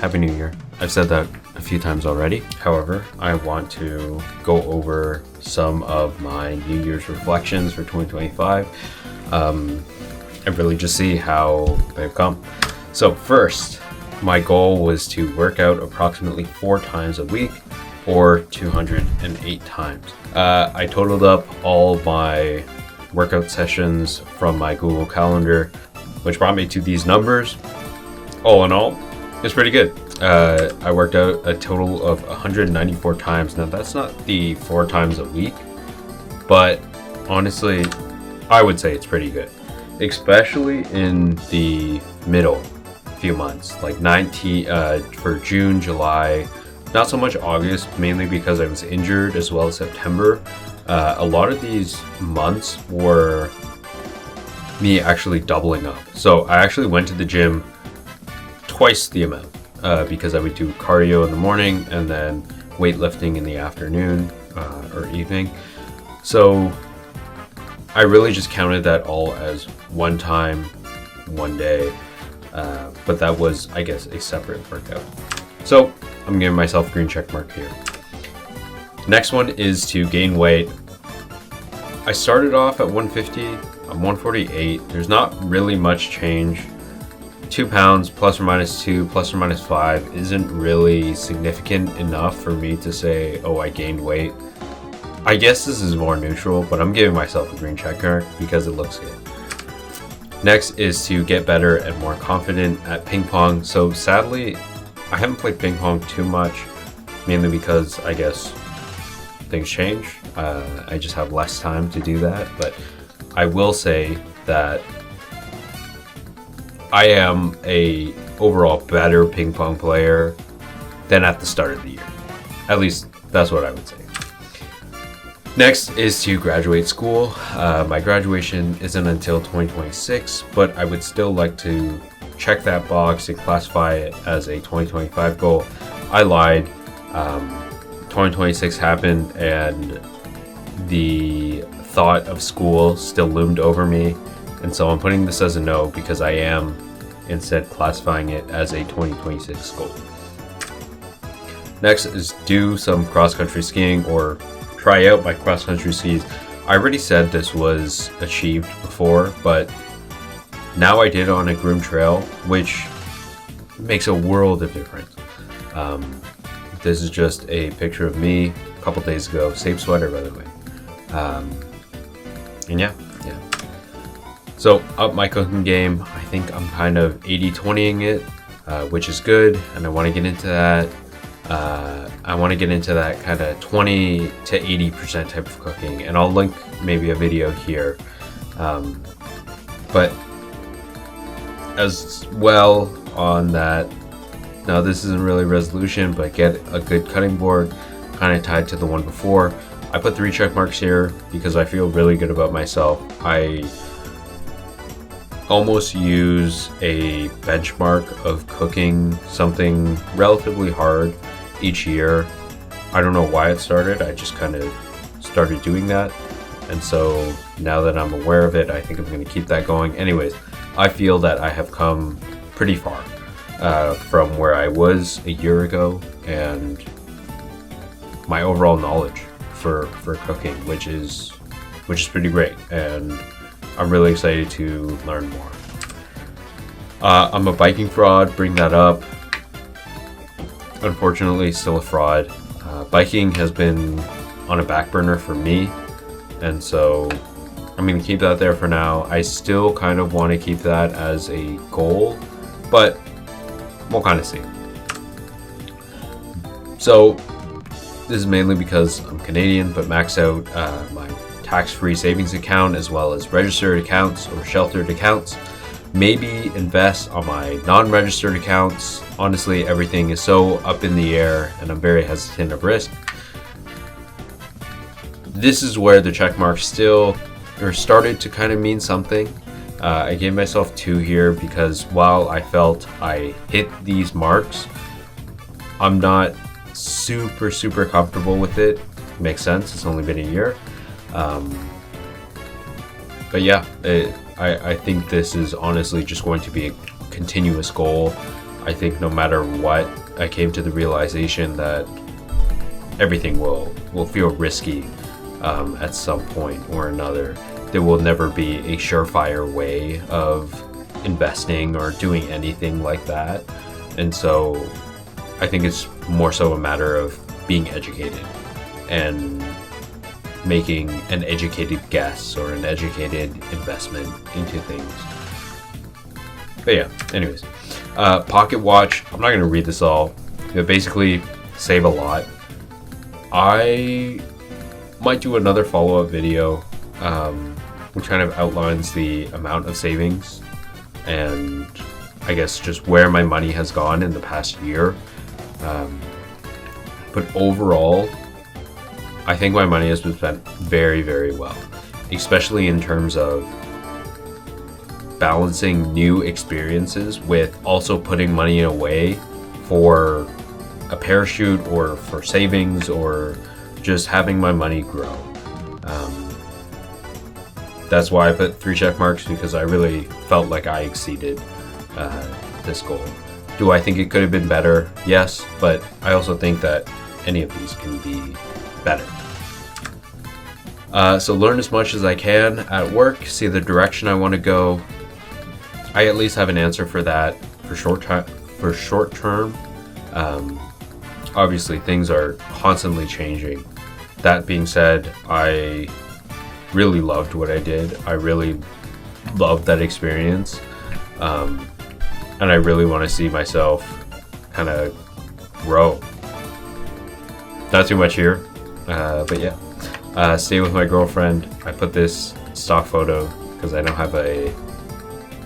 Happy New Year. I've said that a few times already. However, I want to go over some of my New Year's reflections for 2025 and really just see how they've come. So first, my goal was to work out approximately 4 times a week or 208 times. I totaled up all my workout sessions from my Google Calendar, which brought me to these numbers. All in all, it's pretty good. I worked out a total of 194 times. Now that's not the 4 times a week, but honestly, I would say it's pretty good, especially in the middle few months, like 19 for June, July, not so much August, mainly because I was injured, as well as September. A lot of these months were me actually doubling up. So I actually went to the gym twice the amount because I would do cardio in the morning and then weightlifting in the afternoon or evening. So I really just counted that all as one time, one day, but that was, I guess, a separate workout. So I'm giving myself a green check mark here. Next one is to gain weight. I started off at 150, I'm 148. There's not really much change. 2 pounds plus or minus 2, plus or minus 5 isn't really significant enough for me to say, oh, I gained weight. I guess this is more neutral, but I'm giving myself a green check mark because it looks good. Next is to get better and more confident at ping pong. So sadly, I haven't played ping pong too much, mainly because I guess things change. I just have less time to do that, but I will say that I am a overall better ping pong player than at the start of the year. At least that's what I would say. Next is to graduate school. My graduation isn't until 2026, but I would still like to check that box and classify it as a 2025 goal. I lied. 2026 happened and the thought of school still loomed over me, and so I'm putting this as a no because I am instead classifying it as a 2026 goal. Next is do some cross-country skiing or try out my cross-country skis. I already said this was achieved before, but now I did it on a groomed trail, which makes a world of difference. This is just a picture of me a couple days ago. Same sweater, by the way. And yeah. So up my cooking game. I think I'm kind of 80-20ing it, which is good, and I want to get into that. I want to get into that kind of 20 to 80% type of cooking, and I'll link maybe a video here. But as well on that, now this isn't really resolution, but get a good cutting board, kind of tied to the one before. I put 3 check marks here because I feel really good about myself. I almost use a benchmark of cooking something relatively hard each year. I don't know why it started. I just kind of started doing that. And so now that I'm aware of it, I think I'm going to keep that going. Anyways, I feel that I have come pretty far from where I was a year ago, and my overall knowledge for cooking, which is pretty great, and I'm really excited to learn more. I'm a biking fraud, bring that up. Unfortunately, still a fraud. Biking has been on a back burner for me, and so I'm going to keep that there for now. I still kind of want to keep that as a goal, but we'll kind of see. So this is mainly because I'm Canadian, but maxed out my tax-free savings account as well as registered accounts or sheltered accounts. Maybe invest on my non-registered accounts. Honestly, everything is so up in the air and I'm very hesitant of risk. This is where the check mark started to kind of mean something. I gave myself 2 here because while I felt I hit these marks, I'm not super comfortable with it. Makes sense, it's only been a year. But yeah, I think this is honestly just going to be a continuous goal. I think no matter what, I came to the realization that everything will feel risky at some point or another. There will never be a surefire way of investing or doing anything like that. And so I think it's more so a matter of being educated and making an educated guess or an educated investment into things. But yeah, anyways. Pocket watch, I'm not going to read this all. But basically, save a lot. I might do another follow-up video which kind of outlines the amount of savings and I guess just where my money has gone in the past year. But overall, I think my money has been spent very, very well, especially in terms of balancing new experiences with also putting money away for a parachute or for savings or just having my money grow. That's why I put 3 check marks, because I really felt like I exceeded this goal. Do I think it could have been better? Yes, but I also think that any of these can be better. So learn as much as I can at work, see the direction I want to go. I at least have an answer for that for short term. Obviously, things are constantly changing. That being said, I really loved what I did. I really loved that experience. And I really want to see myself kind of grow. Not too much here, but yeah. Stay with my girlfriend. I put this stock photo because I don't have a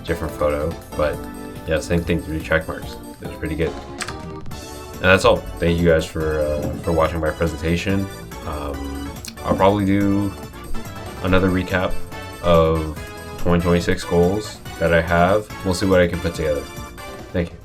different photo, but yeah, same thing, 3 check marks. It was pretty good. And that's all. Thank you guys for watching my presentation. I'll probably do another recap of 2026 goals that I have. We'll see what I can put together. Thank you.